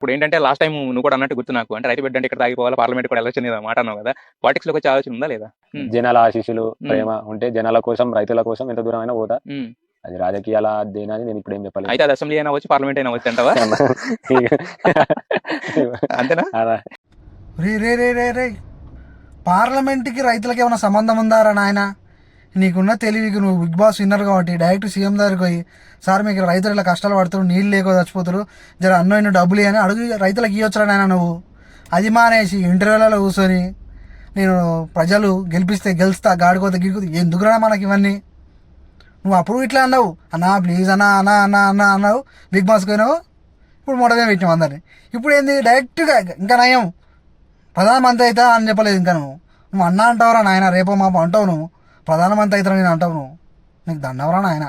ఇప్పుడు ఏంటంటే last time నువ్వు కూడా అన్నట్టు గుర్తు నాకు, అంటే రైతు బిడ్డ అంటే ఇక్కడ తాగిపోవాలి, పార్లమెంట్ కూడా ఎలక్షన్ మాట అన్నావు కదా, పాలిటిక్స్ లోకి వచ్చే ఆలోచన ఉందా లేదా? జనాల ఆశీస్సులు ప్రేమ ఉంటే జనాల కోసం రైతుల కోసం ఎంత దూరం అయినా పోతా. అది రాజకీయాల దేనని నేను ఇప్పుడు ఏం చెప్పాలి. అయితే అది అసెంబ్లీ అయినా వచ్చి పార్లమెంట్ అయినా వచ్చి అంటావా? అంతేనా? రే రే రే రే రే పార్లమెంట్కి రైతులకి ఏమైనా సంబంధం ఉందారా నాయన? నీకున్న తెలివికి నువ్వు బిగ్ బాస్ విన్నర్ కాబట్టి డైరెక్ట్ సీఎం దగ్గరికి పోయి, సార్ మీకు రైతులు ఇలా కష్టాలు పడుతారు, నీళ్ళు లేక చచ్చిపోతారు, జర అన్నో డబ్బులు అని అడుగు రైతులకు ఇవ్వచ్చురా నాయన. నువ్వు అది మానేసి ఇంటర్వ్యూలలో కూర్చొని నేను ప్రజలు గెలుస్తా గాడికోత గిడికోత ఎందుకురా మనకి ఇవన్నీ? నువ్వు అప్పుడు ఇట్లా అన్నావు, అన్నా ప్లీజ్ అన్నా అన్నా అన్నా అన్నా అన్నావు, బిగ్ బాస్కి పోయినావు, ఇప్పుడు మొడమే పెట్టినావు అందరినీ. ఇప్పుడు ఏంది డైరెక్ట్గా ఇంకా నయం ప్రధానమంత్రి అవుతా అని చెప్పలేదు. ఇంకా నువ్వు అన్నా అంటావురా నాయన, రేపో మాపో అంటావు, నువ్వు ప్రధానమంత్రి అవుతారా నేను అంటావు, నువ్వు నీకు దండవరా నాయన.